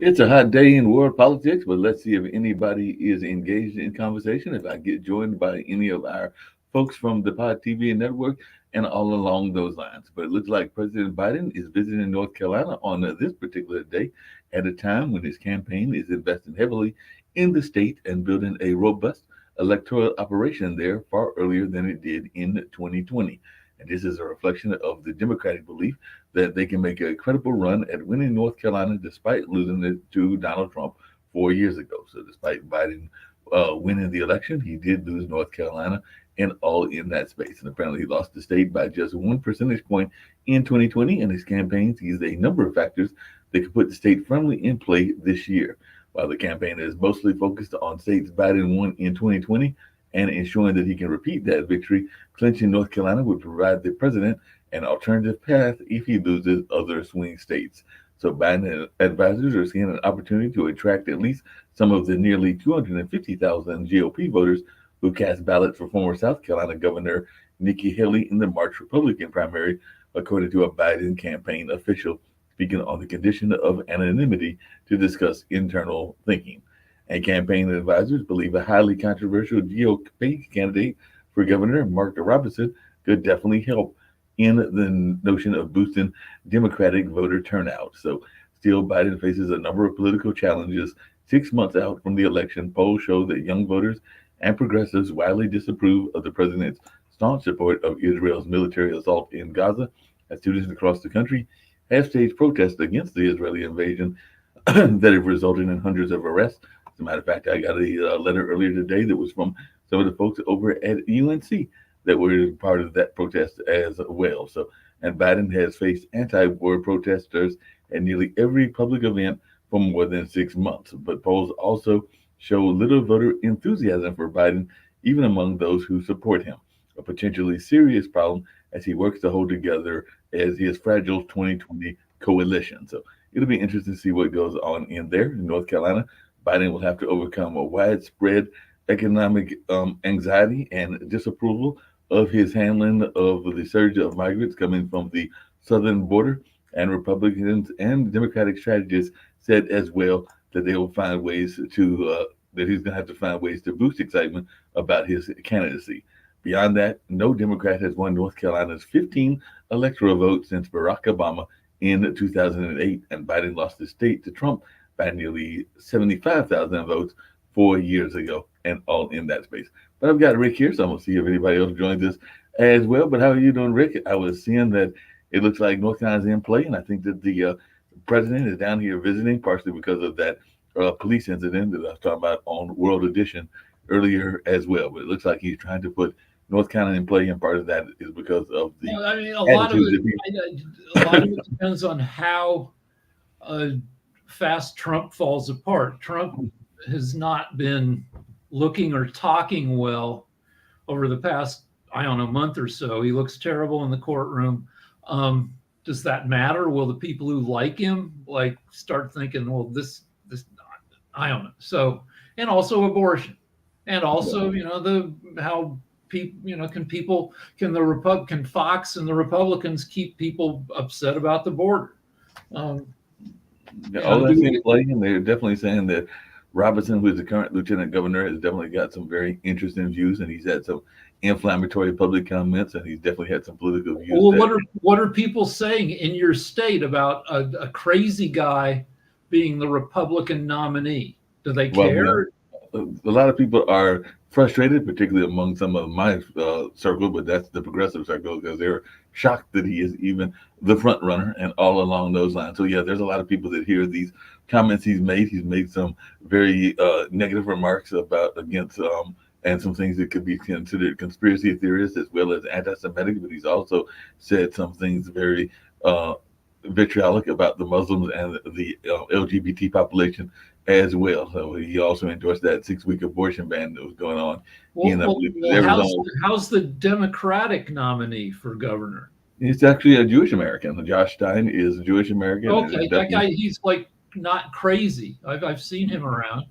It's a hot day in world politics, but let's see if anybody is engaged in conversation. If I get joined by any of our folks from the Pod TV network and all along those lines. But it looks like President Biden is visiting North Carolina on this particular day at a time when his campaign is investing heavily in the state and building a robust electoral operation there far earlier than it did in 2020. And this is a reflection of the Democratic belief that they can make a credible run at winning North Carolina despite losing it to Donald Trump 4 years ago. So, despite Biden winning the election, he did lose North Carolina and all in that space. And apparently, he lost the state by just 1 percentage point in 2020. And his campaign sees a number of factors that could put the state firmly in play this year. While the campaign is mostly focused on states Biden won in 2020 and ensuring that he can repeat that victory, clinching North Carolina would provide the president an alternative path if he loses other swing states. So Biden advisors are seeing an opportunity to attract at least some of the nearly 250,000 GOP voters who cast ballots for former South Carolina Governor Nikki Haley in the March Republican primary, according to a Biden campaign official speaking on the condition of anonymity to discuss internal thinking. And campaign advisors believe a highly controversial GOP candidate for governor, Mark Robinson, could definitely help in the notion of boosting Democratic voter turnout. So, still, Biden faces a number of political challenges 6 months out from the election. Polls show that young voters and progressives widely disapprove of the president's staunch support of Israel's military assault in Gaza, as students across the country have staged protests against the Israeli invasion that have resulted in hundreds of arrests. As a matter of fact, I got a letter earlier today that was from some of the folks over at UNC that were part of that protest as well. So, and Biden has faced anti-war protesters at nearly every public event for more than 6 months. But polls also show little voter enthusiasm for Biden, even among those who support him. A potentially serious problem as he works to hold together as his fragile 2020 coalition. So it'll be interesting to see what goes on in there in North Carolina. Biden will have to overcome a widespread economic anxiety and disapproval of his handling of the surge of migrants coming from the southern border. And Republicans and Democratic strategists said as well that they will find ways to that he's going to have to find ways to boost excitement about his candidacy. Beyond that, no Democrat has won North Carolina's 15 electoral votes since Barack Obama in 2008, and Biden lost the state to Trump by nearly 75,000 votes 4 years ago, and all in that space. But I've got Rick here, so I'm going to see if anybody else joins us as well. But how are you doing, Rick? I was seeing that it looks like North Carolina's in play, and I think that the president is down here visiting, partially because of that police incident that I was talking about on World Edition earlier as well. But it looks like he's trying to put North Carolina in play, and part of that is because of the Well, I mean, attitudes that people. a lot of it depends on how fast Trump falls apart. Trump has not been looking or talking well over the past, I don't know, month or so. He looks terrible in the courtroom. Does that matter? Will the people who like him start thinking, well, this, I don't know. So, and also abortion, and also, how people, can Fox and the Republicans keep people upset about the border? All that's in play, and they're definitely saying that Robinson, who is the current lieutenant governor, has definitely got some very interesting views, and he's had some inflammatory public comments, and he's definitely had some political views. Well, what are people saying in your state about a crazy guy being the Republican nominee? Do they care? Well, a lot of people are frustrated, particularly among some of my circle, but that's the progressive circle, because they're shocked that he is even the front runner and all along those lines. So yeah, there's a lot of people that hear these comments he's made. He's made some very negative remarks against and some things that could be considered conspiracy theorists as well as anti-Semitic. But he's also said some things very vitriolic about the Muslims and the LGBT population as well. So he also endorsed that 6-week abortion ban that was going on. How's the Democratic nominee for governor? He's actually a Jewish American. Josh Stein is a Jewish American. Okay, that guy, he's not crazy. I've seen him around.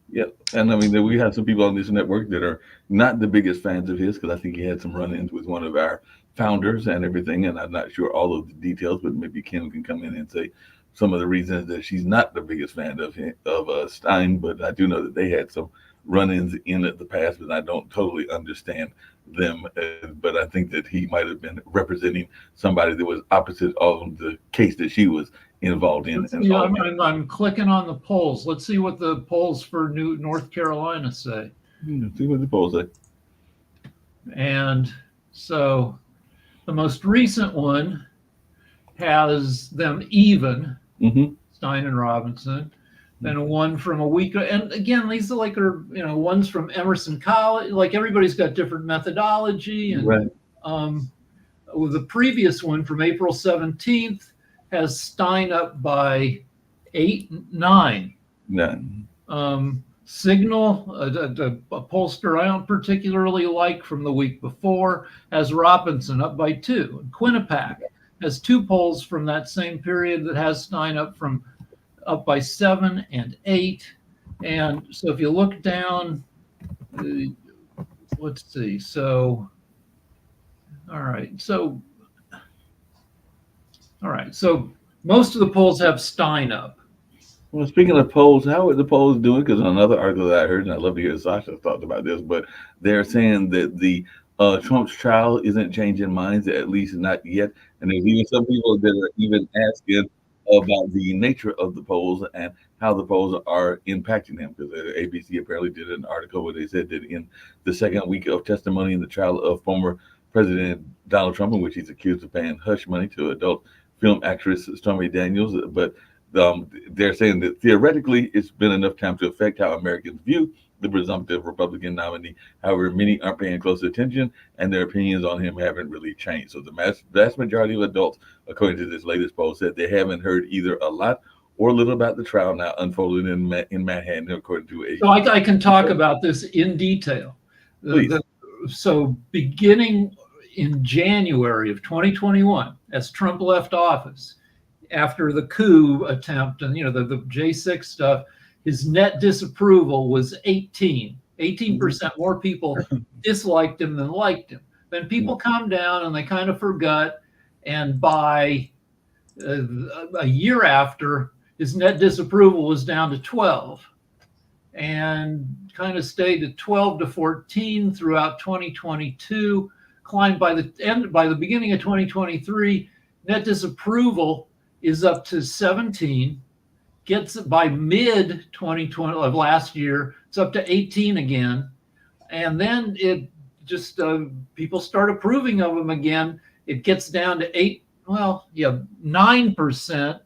Yeah, and I mean, we have some people on this network that are not the biggest fans of his, because I think he had some run-ins with one of our founders and everything, and I'm not sure all of the details, but maybe Kim can come in and say some of the reasons that she's not the biggest fan of Stein, but I do know that they had some run-ins in the past, but I don't totally understand them. But I think that he might have been representing somebody that was opposite of the case that she was involved in. And yeah, I'm clicking on the polls. Let's see what the polls for North Carolina say. See what the polls say. And so the most recent one has them even, Stein and Robinson. Then one from a week, and again, these are like ones from Emerson College. Like everybody's got different methodology, and right. With the previous one from April 17th has Stein up by 9. Signal, a pollster I don't particularly like from the week before, has Robinson up by 2. And Quinnipiac has 2 polls from that same period that has Stein up by 7 and 8. And so if you look down, let's see. So, all right. So most of the polls have Stein up. Well, speaking of polls, how are the polls doing? Because another article that I heard, and I'd love to hear Sasha talk about this, but they're saying that the Trump's trial isn't changing minds, at least not yet. And there's even some people that are even asking about the nature of the polls and how the polls are impacting him. Because ABC apparently did an article where they said that in the second week of testimony in the trial of former President Donald Trump, in which he's accused of paying hush money to adult film actress Stormy Daniels, but they're saying that theoretically it's been enough time to affect how Americans view the presumptive Republican nominee. However, many aren't paying close attention, and their opinions on him haven't really changed. So the vast majority of adults, according to this latest poll, said they haven't heard either a lot or little about the trial now unfolding in Manhattan, according to a. So I can talk about this in detail. So beginning in January of 2021, as Trump left office, after the coup attempt and the J6 stuff, his net disapproval was 18% more people disliked him than liked him. Then people calmed down and they kind of forgot, and by a year after, his net disapproval was down to 12 and kind of stayed at 12 to 14 throughout 2022, climbed by the beginning of 2023. Net disapproval is up to 17, gets by mid 2020 of last year, it's up to 18 again. And then it just, people start approving of him again. It gets down to 9%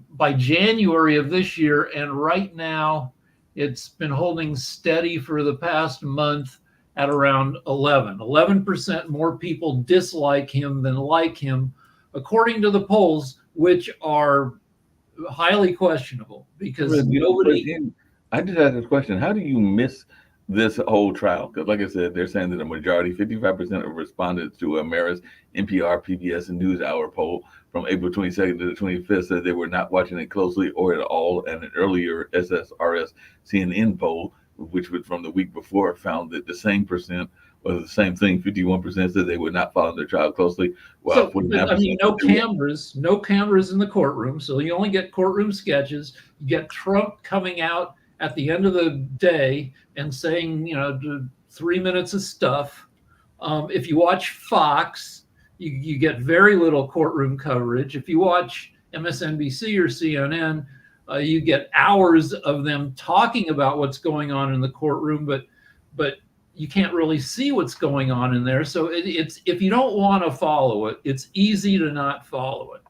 by January of this year. And right now it's been holding steady for the past month at around 11% more people dislike him than like him, according to the polls, which are highly questionable because I just asked this question: how do you miss this whole trial? Because, like I said, they're saying that a majority, 55% of respondents to America's NPR, PBS, and NewsHour poll from April 22nd to the 25th said they were not watching it closely or at all. And an earlier SSRS CNN poll, which was from the week before, found that the same percent was the same thing. 51% said they would not follow their trial closely. Well, no cameras in the courtroom. So you only get courtroom sketches. You get Trump coming out at the end of the day and saying, 3 minutes of stuff. If you watch Fox, you get very little courtroom coverage. If you watch MSNBC or CNN, you get hours of them talking about what's going on in the courtroom, but you can't really see what's going on in there. So it's if you don't want to follow it, it's easy to not follow it.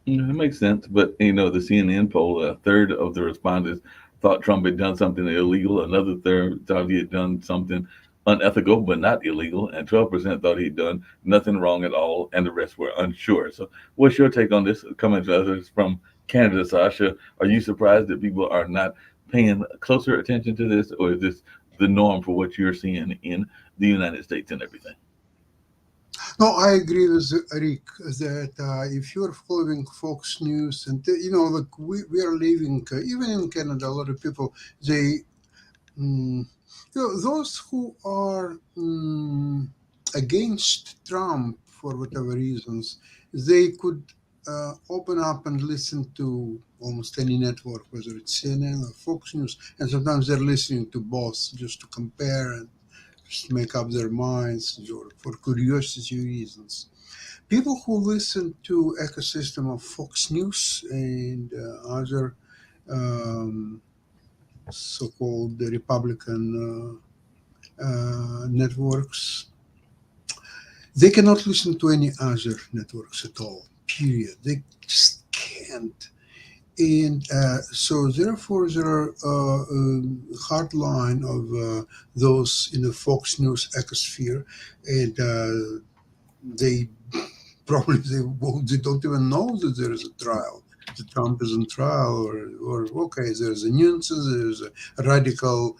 It makes sense. But, the CNN poll, a third of the respondents thought Trump had done something illegal. Another third thought he had done something unethical, but not illegal. And 12% thought he'd done nothing wrong at all. And the rest were unsure. So what's your take on this? Coming to us from Canada, Sasha, are you surprised that people are not paying closer attention to this? Or is this the norm for what you're seeing in the United States and everything? No, I agree with Rick that if you're following Fox News and, like we are living, even in Canada, a lot of people, those who are against Trump for whatever reasons, they could open up and listen to almost any network, whether it's CNN or Fox News, and sometimes they're listening to both just to compare and just make up their minds or for curiosity reasons. People who listen to ecosystem of Fox News and other um, so-called Republican networks, they cannot listen to any other networks at all. Period. They just can't. And so, therefore, there are hard line of those in the Fox News ecosphere, and they probably they don't even know that there is a trial. The Trump is on trial, or okay, there's a nuisance, there's a radical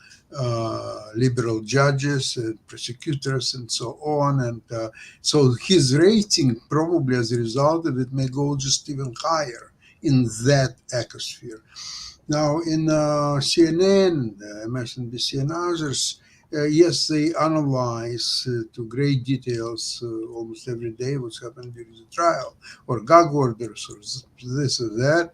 liberal judges, prosecutors, and so on, and so his rating probably as a result of it may go just even higher in that ecosphere. Now, in CNN, MSNBC, and others, yes, they analyze to great details almost every day what's happened during the trial, or gag orders, or this or that.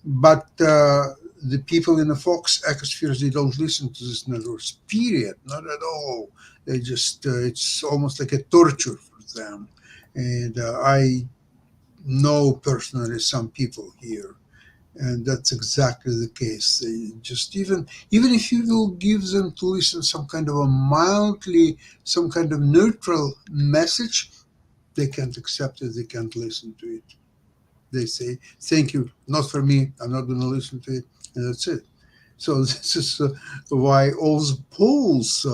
But the people in the Fox ecospheres, they don't listen to this networks, period, not at all. They just, it's almost like a torture for them. And I know personally some people here, and that's exactly the case. They just even if you will give them to listen some kind of a mildly, some kind of neutral message, they can't accept it. They can't listen to it. They say, "Thank you, not for me. I'm not going to listen to it," and that's it. So this is why all the polls,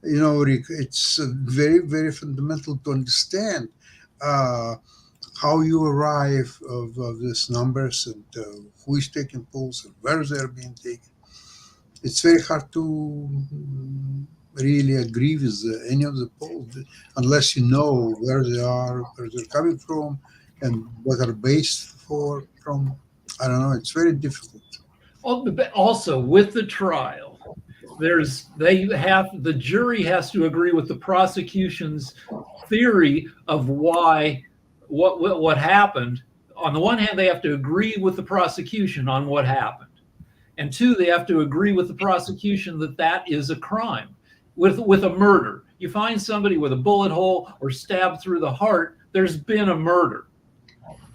Rick, it's very, very fundamental to understand uh, how you arrive of these numbers and who is taking polls and where they're being taken. It's very hard to really agree with any of the polls unless you know where they are, where they're coming from, and what are based for from. I don't know. It's very difficult. Also, with the trial, the jury has to agree with the prosecution's theory of what happened. On the one hand, they have to agree with the prosecution on what happened, and two, they have to agree with the prosecution that that is a crime, with a murder. You find somebody with a bullet hole or stabbed through the heart, there's been a murder.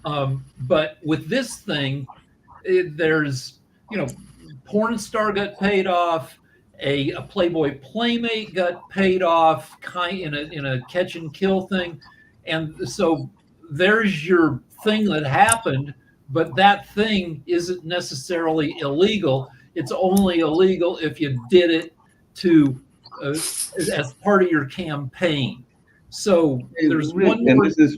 But with this thing, there's, porn star got paid off, a Playboy playmate got paid off, in a catch and kill thing, and so there's your thing that happened. But that thing isn't necessarily illegal. It's only illegal if you did it to as part of your campaign. So there's one more. And this is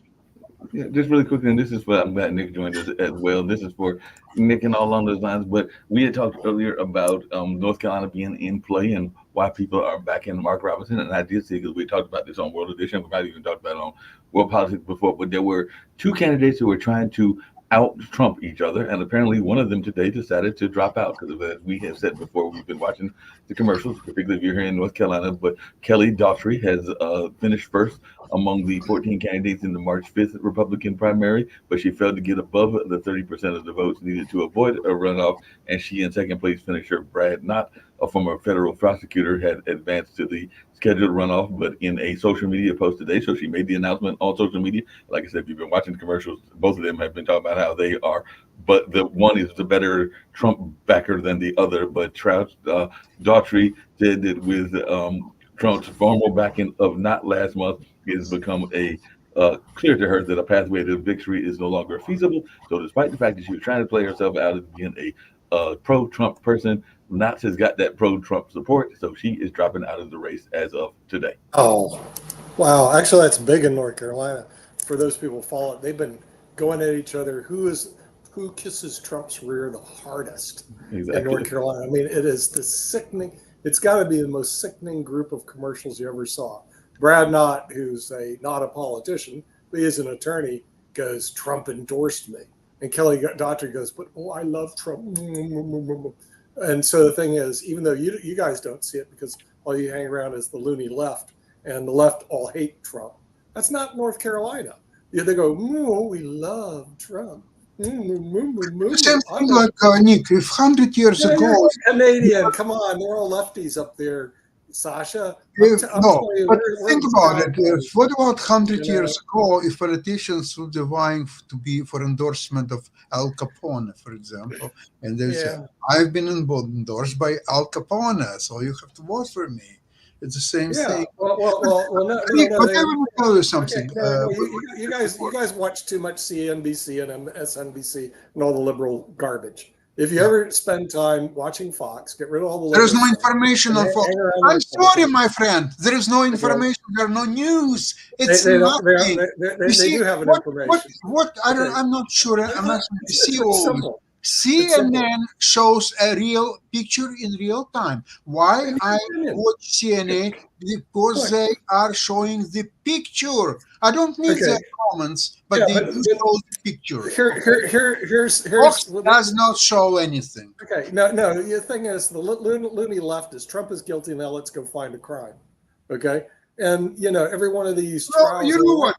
just really quickly, and this is for, I'm glad Nick joined us as well. This is for Nick and all along those lines. But we had talked earlier about North Carolina being in play and why people are back in Mark Robinson. And I did see, because we talked about this on World Edition, we might even talked about it on World Politics before, but there were two candidates who were trying to out Trump each other, and apparently one of them today decided to drop out because, as we have said before, we've been watching the commercials, particularly if you're here in North Carolina. But Kelly Daughtry has finished first among the 14 candidates in the March 5th Republican primary, but she failed to get above the 30% of the votes needed to avoid a runoff, and she in second place finisher Brad Knott, a former federal prosecutor, had advanced to the scheduled runoff, but in a social media post today. So she made the announcement on social media. Like I said, if you've been watching the commercials, both of them have been talking about how they are, but the one is the better Trump backer than the other. But Daughtry said that with Trump's formal backing of not last month, it has become clear to her that a pathway to victory is no longer feasible. So despite the fact that she was trying to play herself out as being a pro-Trump person, Knott has got that pro-Trump support, so she is dropping out of the race as of today. Oh, wow. Actually, that's big in North Carolina. For those people who follow it, they've been going at each other. Who kisses Trump's rear the hardest in North Carolina? I mean, it is the sickening. It's got to be the most sickening group of commercials you ever saw. Brad Knott, who's not a politician, but he is an attorney, goes, "Trump endorsed me." And Kelly Daughtry goes, "But I love Trump." And so the thing is, even though you guys don't see it because all you hang around is the loony left, and the left all hate Trump, that's not North Carolina. Yeah, they go, "Oh, we love Trump." The same thing like Nick. If 100 years Yeah, ago, you're Canadian. Come on, they're all lefties up there, Sasha. I'm no, telling you, but we're think in about South it. Bend, What about 100 you know. years ago if politicians would be vying to be for endorsement of Al Capone, for example, and they say, Yeah, I've been endorsed by Al Capone, so you have to vote for me. It's the same yeah. thing. Well, no, Rick, no. but I will tell you Okay, something. no. You guys watch too much CNBC and MSNBC and all the liberal garbage. If you Yeah. ever spend time watching Fox, get rid of all the There is liberal no stuff. information and on Fox. hang around I'm the sorry, Republicans. my friend. There is no Okay. information. There are no news. They It's don't. nothing. They You see, do have an what, information. I don't, Okay. I'm not sure. I'm asking the It's CEO. simple. It's simple. CNN shows a real picture in real time. Why In your I opinion. watch CNN? Because Look. they are showing the picture. I don't need Okay. their comments, but Yeah, they but do show the picture. Here's Fox does not show anything. okay. No. The thing is, the loony leftist, Trump is guilty. Now let's go find a crime. Okay, and every one of these Well, trials. you know what,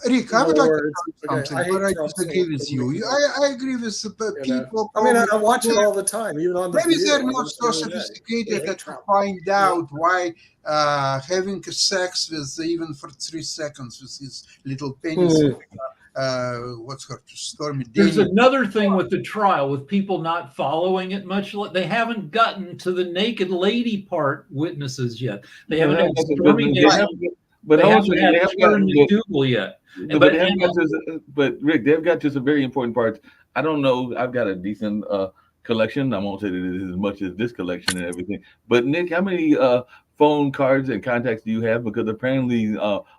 Rick, I would like to words, tell you okay, something, but I disagree with you. I agree with the people. I mean, I probably watch it all the time, even on the maybe View. they're I not watch so it every day. sophisticated They that hate to Trump. find out why having sex with even for 3 seconds with his little penis. What's her Stormy There's Daniels. another thing with the trial, with people not following it much. They haven't gotten to the naked lady part witnesses yet. They haven't had Stormy Daniels. But They also haven't had they have Karen gotten, McDougal yet. but they haven't got to. But Rick, they've got to some very important parts. I don't know. I've got a decent collection. I won't say that it is as much as this collection and everything. But Nick, how many phone cards and contacts do you have? Because apparently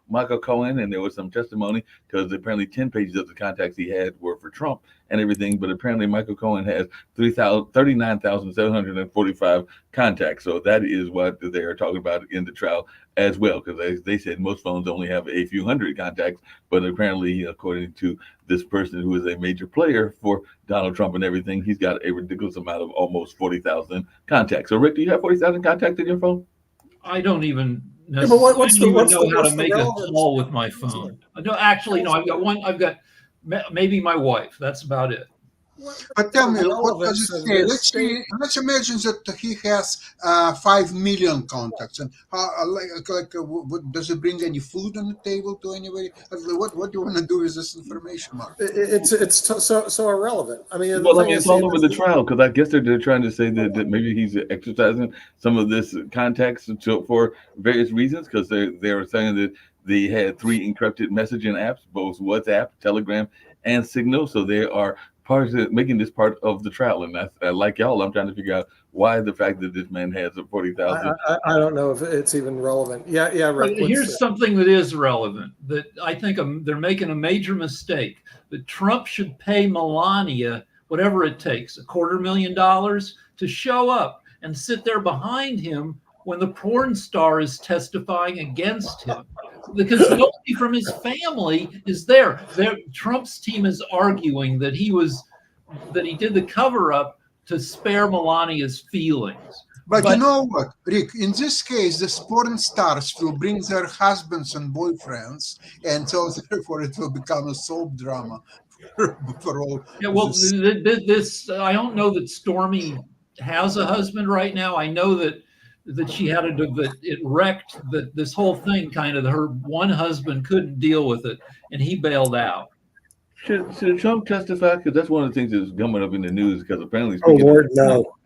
Michael Cohen, and there was some testimony because apparently 10 pages of the contacts he had were for Trump and everything. But apparently Michael Cohen has 39,745 contacts. So that is what they are talking about in the trial as well, because they said most phones only have a few hundred contacts, but apparently, according to this person who is a major player for Donald Trump and everything, he's got a ridiculous amount of almost 40,000 contacts. So, Rick, do you have 40,000 contacts in your phone? I don't even Yeah, but what's know the how to make a relevance? call with my phone. No, actually, no. I've got one. I've got maybe my wife. That's about it. But tell me, what does it say? Let's imagine that he has 5 million contacts, and what, does it bring any food on the table to anybody? What do you want to do with this information, Mark? It's so irrelevant. I mean, Well, I mean, it's all over the trial because I guess they're trying to say that maybe he's exercising some of this contacts for various reasons, because they're saying that they had 3 encrypted messaging apps, both WhatsApp, Telegram, and Signal. So they are making this part of the trial, and that's like y'all. I'm trying to figure out why the fact that this man has a 40,000. I don't know if it's even relevant. Yeah, Rick. Here's something that is relevant that I think they're making a major mistake. That Trump should pay Melania whatever it takes, $250,000 to show up and sit there behind him when the porn star is testifying against him. Because nobody from his family is there. Trump's team is arguing that he did the cover up to spare Melania's feelings. But you know what, Rick? In this case, the porn stars will bring their husbands and boyfriends, and so therefore it will become a soap drama for all. Yeah, well, this I don't know that Stormy has a husband right now. I know that she had that it wrecked this whole thing. Kind of her one husband couldn't deal with it, and he bailed out. Should Trump testify? Because that's one of the things that's coming up in the news. Because apparently,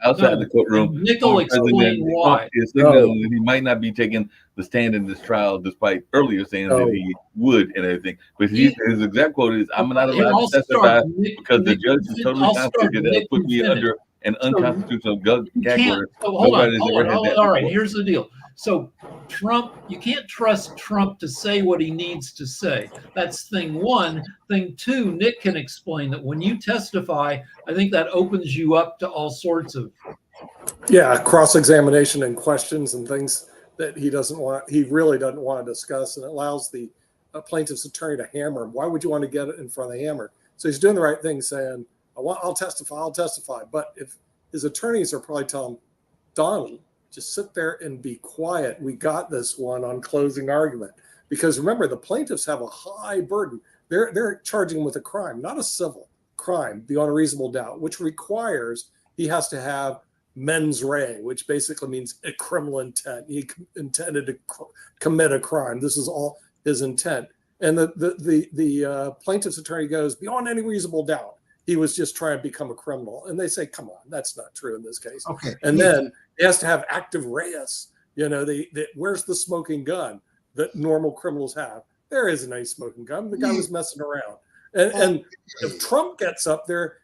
outside the courtroom, Nickel explained why. Is signaling that he might not be taking the stand in this trial, despite earlier saying that he would and everything. But his exact quote is, "I'm not allowed to testify because the judge is totally constituted that put me under an unconstitutional gag order." Hold on. All right, here's the deal. So Trump, you can't trust Trump to say what he needs to say. That's thing one. Thing two, Nick can explain that when you testify, I think that opens you up to all sorts of cross-examination and questions and things that he really doesn't want to discuss, and it allows the plaintiff's attorney to hammer him. Why would you want to get it in front of the hammer? So he's doing the right thing, saying, I'll testify. But if his attorneys are probably telling Donald, just sit there and be quiet. We got this one on closing argument. Because remember, the plaintiffs have a high burden. They're charging him with a crime, not a civil crime beyond a reasonable doubt, which requires he has to have mens rea, which basically means a criminal intent. He intended to commit a crime. This is all his intent. And the plaintiff's attorney goes, beyond any reasonable doubt, he was just trying to become a criminal. And they say, come on, that's not true in this case. Okay. And then he has to have active reus. Where's the smoking gun that normal criminals have? There isn't any smoking gun. The guy was messing around. And if Trump gets up there,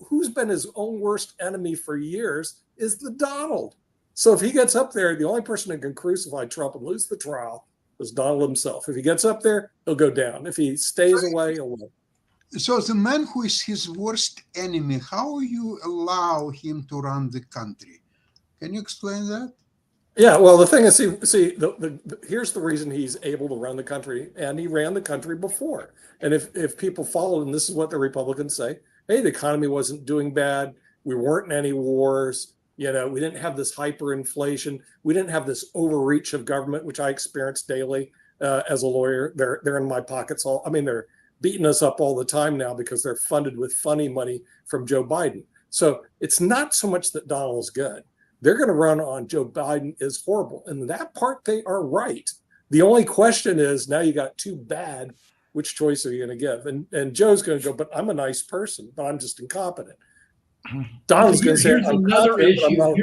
who's been his own worst enemy for years is the Donald. So if he gets up there, the only person that can crucify Trump and lose the trial is Donald himself. If he gets up there, he'll go down. If he stays away, he'll win. So the man who is his worst enemy, how you allow him to run the country? Can you explain that? Yeah, well, the thing is, here's the reason he's able to run the country, and he ran the country before. And if people followed, and this is what the Republicans say, hey, the economy wasn't doing bad. We weren't in any wars. We didn't have this hyperinflation. We didn't have this overreach of government, which I experience daily as a lawyer. They're in my pockets all. I mean, they're beating us up all the time now because they're funded with funny money from Joe Biden. So it's not so much that Donald's good. They're going to run on Joe Biden is horrible. And that part, they are right. The only question is, now you got two bad, which choice are you going to give? And Joe's going to go, but I'm a nice person, but I'm just incompetent. Donald's going to say, here's another issue.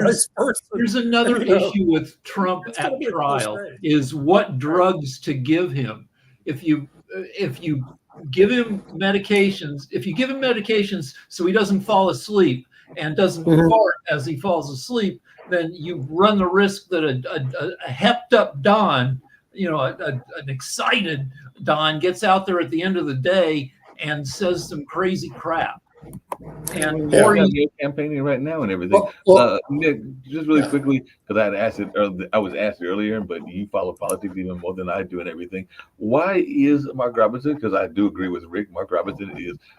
Here's another issue with Trump at trial is what drugs to give him. If you give him medications so he doesn't fall asleep and doesn't fart as he falls asleep, then you run the risk that a hepped up Don, an excited Don gets out there at the end of the day and says some crazy crap. And you're campaigning right now and everything. Nick, just really quickly, because I was asked earlier, but you follow politics even more than I do and everything. Why is Mark Robinson? Because I do agree with Rick. Mark Robinson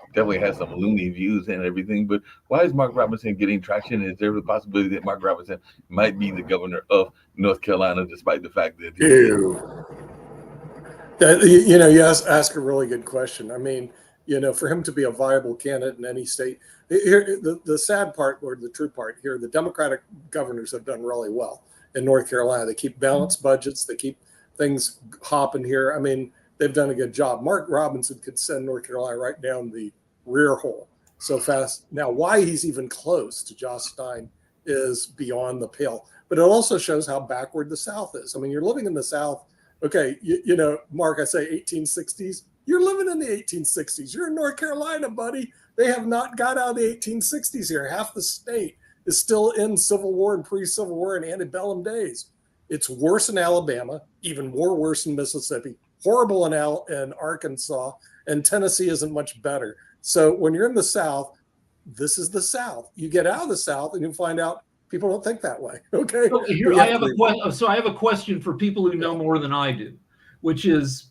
definitely has some loony views and everything. But why is Mark Robinson getting traction? Is there the possibility that Mark Robinson might be the governor of North Carolina, despite the fact that you ask a really good question. I mean, for him to be a viable candidate in any state. Here, the sad part, or the true part here, the Democratic governors have done really well in North Carolina. They keep balanced budgets. They keep things hopping here. I mean, they've done a good job. Mark Robinson could send North Carolina right down the rear hole so fast. Now, why he's even close to Josh Stein is beyond the pale. But it also shows how backward the South is. I mean, you're living in the South. Okay, Mark, I say 1860s. You're living in the 1860s. You're in North Carolina, buddy. They have not got out of the 1860s here. Half the state is still in Civil War and pre-Civil War and antebellum days. It's worse in Alabama, even more worse in Mississippi, horrible in Arkansas, and Tennessee isn't much better. So when you're in the South, this is the South. You get out of the South and you find out people don't think that way. Okay. I have a question for people who know more than I do, which is,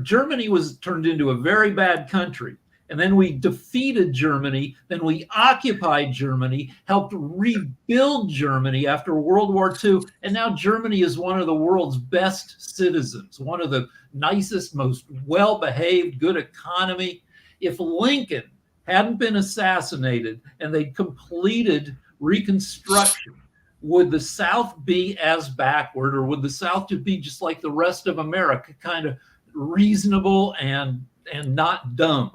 Germany was turned into a very bad country. And then we defeated Germany. Then we occupied Germany, helped rebuild Germany after World War II. And now Germany is one of the world's best citizens, one of the nicest, most well-behaved, good economy. If Lincoln hadn't been assassinated and they completed Reconstruction, would the South be as backward, or would the South be just like the rest of America, kind of reasonable and not dumb?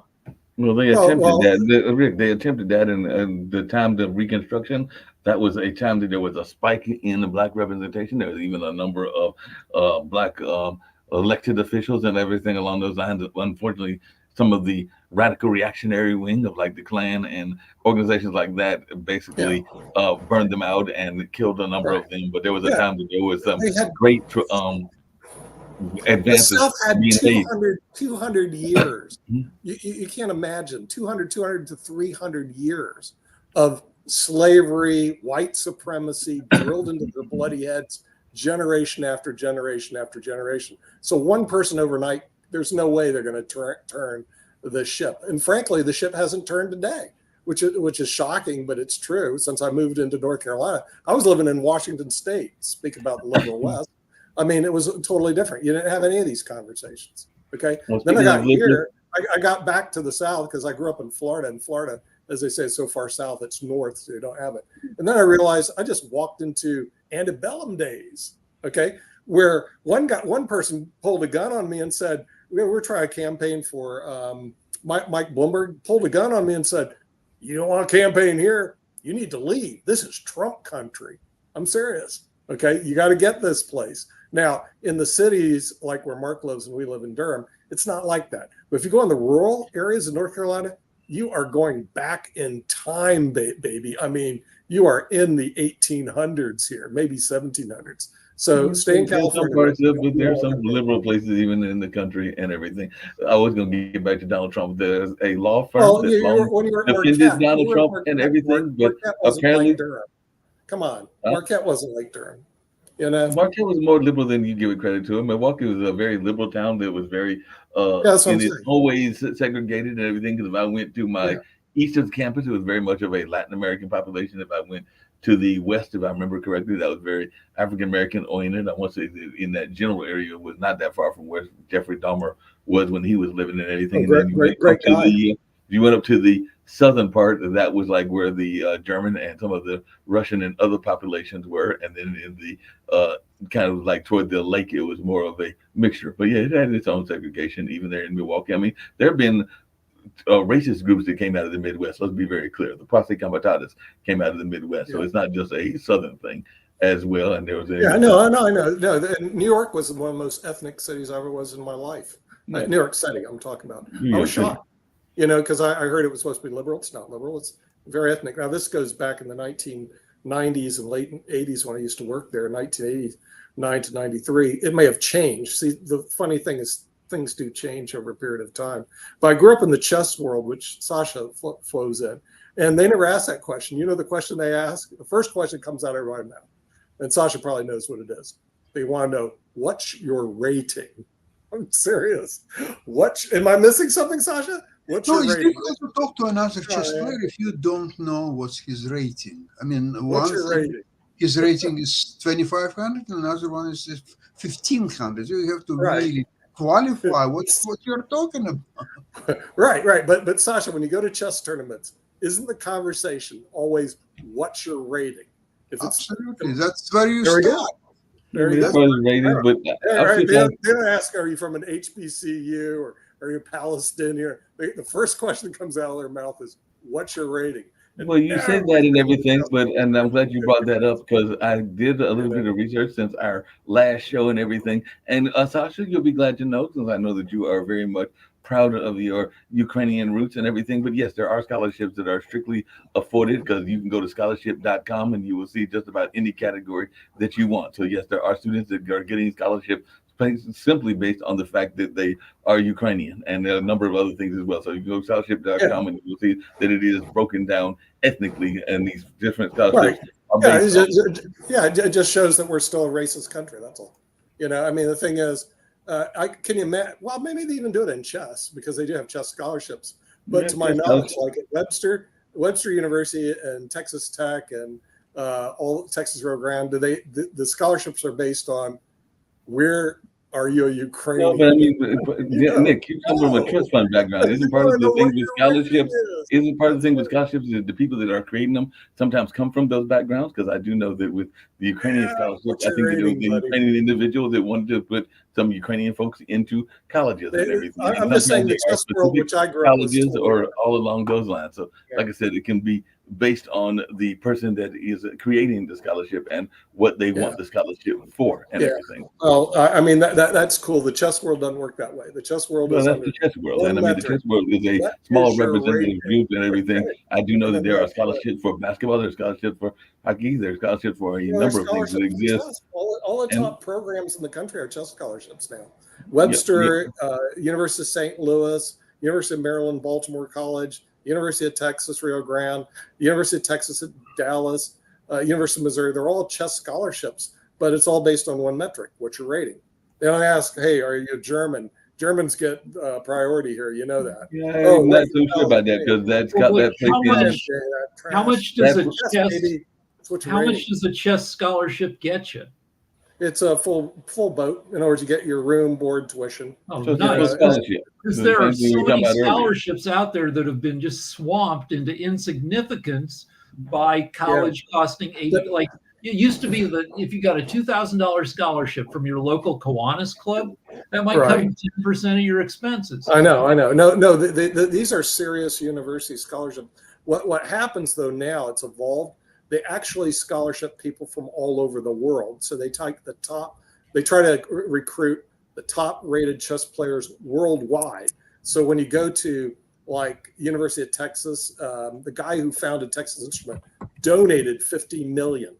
Well, they attempted that. Rick, they attempted that in the time of Reconstruction. That was a time that there was a spike in the black representation. There was even a number of black elected officials and everything along those lines. Unfortunately, some of the radical reactionary wing of like the Klan and organizations like that basically burned them out and killed a number of them. But there was a time that there was some great advances. The South had 200 years. You can't imagine 200 to 300 years of slavery, white supremacy drilled into their bloody heads, generation after generation after generation. So one person overnight, there's no way they're going to turn the ship. And frankly, the ship hasn't turned today, which is shocking, but it's true. Since I moved into North Carolina, I was living in Washington State. Speak about the liberal West. I mean, it was totally different. You didn't have any of these conversations. Okay. Well, Then I speaking got of liberal, here. I got back to the South because I grew up in Florida. And Florida, as they say, is so far south, it's north, so you don't have it. And then I realized I just walked into antebellum days. Okay. Where one person pulled a gun on me and said, we're trying a campaign for Mike Bloomberg, pulled a gun on me and said, you don't want to campaign here. You need to leave. This is Trump country. I'm serious. Okay. You got to get this place. Now, in the cities like where Mark lives and we live in Durham, it's not like that. But if you go in the rural areas of North Carolina, you are going back in time, baby. I mean, you are in the 1800s here, maybe 1700s. So stay in there's some California. parts of it, there are some liberal places even in the country and everything. I was going to get back to Donald Trump. There's a law firm Well, that long when you were at defended Marquette, Donald Trump and everything, but Marquette wasn't apparently like Durham. Come on, Marquette wasn't like Durham. You know, Marquette was more liberal than you give it credit to. Milwaukee was a very liberal town that was very, that's what in I'm its saying. own ways segregated and everything. Because if I went to my eastern campus, it was very much of a Latin American population. If I went to the west, if I remember correctly, that was very African American oriented. I want to say in that general area was not that far from where Jeffrey Dahmer was when he was living and everything. Oh, And then great guy. you went up to the southern part, that was like where the German and some of the Russian and other populations were. And then in the kind of like toward the lake, it was more of a mixture. But yeah, it had its own segregation even there in Milwaukee. I mean, there have been racist groups that came out of the Midwest. Let's be very clear. The Posse Comitatus came out of the Midwest. So it's not just a southern thing as well. And there was I know. No, New York was one of the most ethnic cities I ever was in my life. New York City, I'm talking about. I was shocked. You know, because I heard it was supposed to be liberal. It's not liberal. It's very ethnic. Now, this goes back in the 1990s and late 80s when I used to work there, 1989 to 93. It may have changed. See, the funny thing is things do change over a period of time. But I grew up in the chess world, which Sasha flows in, and they never asked that question. You know the question they ask? The first question comes out of everybody's mouth, and Sasha probably knows what it is. They want to know, what's your rating? I'm serious. Am I missing something, Sasha? No, it's difficult to talk to another chess player if you don't know what's his rating. I mean, what's your rating? His rating is 2,500, and another one is 1,500. You have to really qualify what you're talking about. Right. But Sasha, when you go to chess tournaments, isn't the conversation always what's your rating? Absolutely, that's where you start. There you go. They don't ask, are you from an HBCU or are you Palestinian? The first question that comes out of their mouth is, what's your rating? And well, you said that and everything, and I'm glad you brought that up because I did a little bit of research since our last show and everything. And Sasha, you'll be glad to know, since I know that you are very much proud of your Ukrainian roots and everything. But yes, there are scholarships that are strictly afforded because you can go to scholarship.com and you will see just about any category that you want. So yes, there are students that are getting scholarships simply based on the fact that they are Ukrainian, and there are a number of other things as well. So you can go to scholarship.com and you'll see that it is broken down ethnically, and these different scholarships are based it just shows that we're still a racist country. That's all. You know, I mean, the thing is, can you imagine? Well, maybe they even do it in chess because they do have chess scholarships. But to my knowledge, like at Webster University and Texas Tech and all Texas Rio Grande, the scholarships are based on where are you a Ukrainian? No, but I mean, Nick, you come from a trust fund background. Isn't part of the thing with scholarships? Isn't part of the thing with scholarships is the people that are creating them sometimes come from those backgrounds? Because I do know that with the Ukrainian scholarships, I think there was the Ukrainian individual that wanted to put some Ukrainian folks into colleges and everything. I'm just saying the chess world, which I grew up with, colleges or all along those lines. So, like I said, it can be based on the person that is creating the scholarship and what they want the scholarship for and everything. Well, I mean, that's cool. The chess world doesn't work that way. The chess world is the chess world. And I mean, the chess world is a small representative group and everything. I do know that there are scholarships for basketball, there's scholarships for hockey, there's scholarships for a number of things that exist. All the top programs in the country are chess scholarships now. Webster, University of St. Louis, University of Maryland, Baltimore College, University of Texas, Rio Grande, University of Texas at Dallas, University of Missouri. They're all chess scholarships, but it's all based on one metric: what's your rating? They don't ask, "Hey, are you German?" Germans get priority here. You know that. Yeah, I'm not so sure about that because that's got that. How much does a chess scholarship get you? It's a full boat. In order to get your room, board, tuition. Oh, So it's a nice. scholarship. Because The there are same thing we so were talking many about earlier. scholarships out there that have been just swamped into insignificance by college costing 80. Like it used to be that if you got a $2,000 scholarship from your local Kiwanis club, that might cover 10% of your expenses. I know. No, these are serious university scholarships. What happens though now, it's evolved. They actually scholarship people from all over the world. So they take the top, they try to recruit the top rated chess players worldwide. So when you go to like University of Texas, the guy who founded Texas Instrument donated 50 million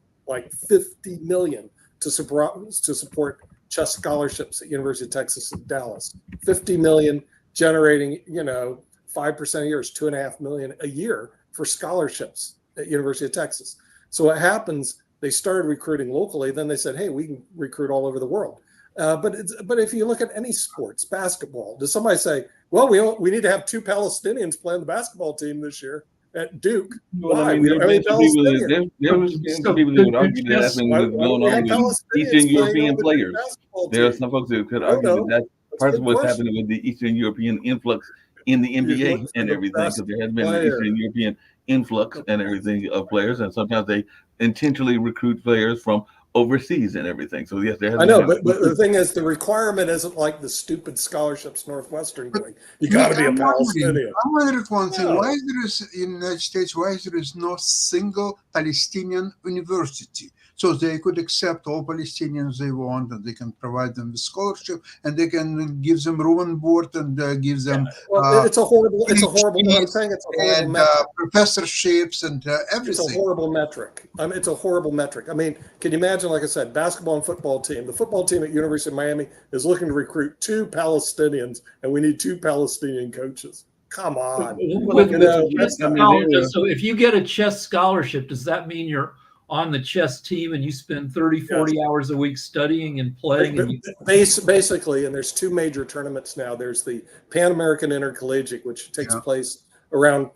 to support chess scholarships at University of Texas in Dallas. 50 million, generating 5% a year is $2.5 million a year for scholarships at University of Texas. So what happens? They started recruiting locally. Then they said, "Hey, we can recruit all over the world." But if you look at any sports, basketball, does somebody say, "Well, we need to have 2 Palestinians play on the basketball team this year at Duke"? Well, Why? I mean, We don't have any Palestinians. there was some people that would argue that that's been Why going don't we on have with Palestinians Eastern playing European on the players. basketball There are team? some folks that could I don't argue that know. that's That's part a of good what's question. happening with the Eastern European influx in the You NBA look for and the everything, best because there has been an player. Eastern European influx and everything of players, and sometimes they intentionally recruit players from overseas and everything. So yes, there has I know, been but the thing is, the requirement isn't like the stupid scholarships Northwestern doing. You got to be a I'm Palestinian. wondering one thing. No. Why there is in the United States? Why there is no single Palestinian university? So they could accept all Palestinians they want, and they can provide them with scholarship, and they can give them room and board, and give them Well, it's a horrible. What I'm saying, it's a horrible and metric. professorships and It's a everything. horrible metric. It's a horrible metric. I mean, can you imagine? Like I said, basketball and football team. The football team at University of Miami is looking to recruit 2 Palestinians, and we need 2 Palestinian coaches. Come on. With You know, chess I mean, colleges, so if you get a chess scholarship, does that mean you're on the chess team and you spend 30, 40 hours a week studying and playing? And Basically, and there's 2 major tournaments now. There's the Pan American Intercollegiate, which takes place around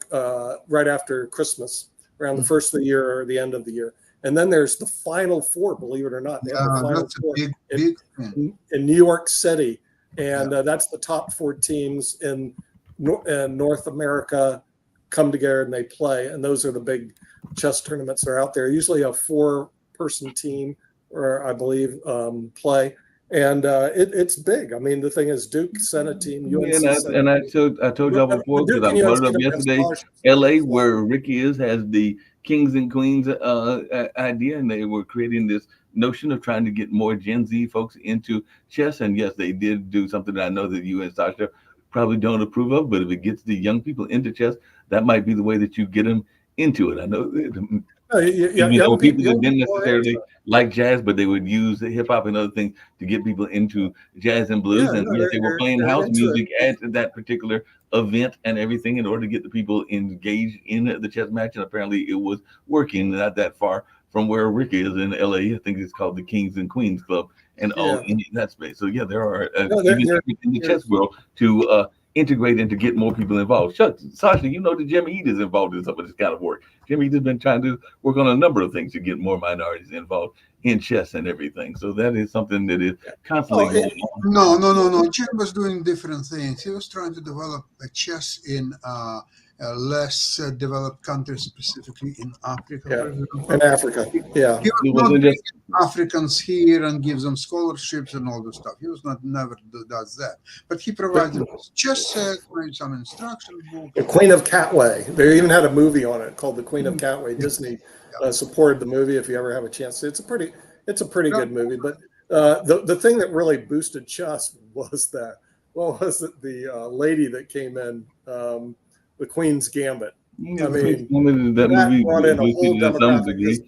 right after Christmas, around the first of the year or the end of the year. And then there's the Final Four, believe it or not. They have the Final That's a Four big thing. in New York City. And that's the top 4 teams in North America come together and they play. And those are the big chess tournaments that are out there. Usually a 4-person team, or I believe, play. And it's big. I mean, the thing is, Duke sent a team. UNC I told y'all before, because I brought it up yesterday. LA, where Ricky is, has the Kings and Queens idea, and they were creating this notion of trying to get more Gen Z folks into chess. And yes, they did do something that I know that you and Sasha probably don't approve of, but if it gets the young people into chess, that might be the way that you get them into it. I know that, people that didn't necessarily like jazz, but they would use hip hop and other things to get people into jazz and blues. Yes, they were playing house music at that particular event and everything in order to get the people engaged in the chess match. And apparently it was working, not that far from where Rick is in LA. I think it's called the Kings and Queens Club, and all in that space. So yeah, there are in the chess world to integrate and to get more people involved. Sasha, you know that Jimmy Eat is involved in some of this kind of work. Jimmy Eat has been trying to work on a number of things to get more minorities involved in chess and everything. So that is something that is constantly going on. No. Jim was doing different things. He was trying to develop a chess in less developed countries, specifically in Africa. In Africa, yeah. He was not bringing Africans here and gives them scholarships and all this stuff. He was never does that. But he provides them chess set, some instruction book. The Queen of Catway. They even had a movie on it called The Queen of Catway. Disney supported the movie. If you ever have a chance, it's a pretty good movie. But the thing that really boosted chess was that the lady that came in. The Queen's Gambit. I mean, that movie boosted it to some degree,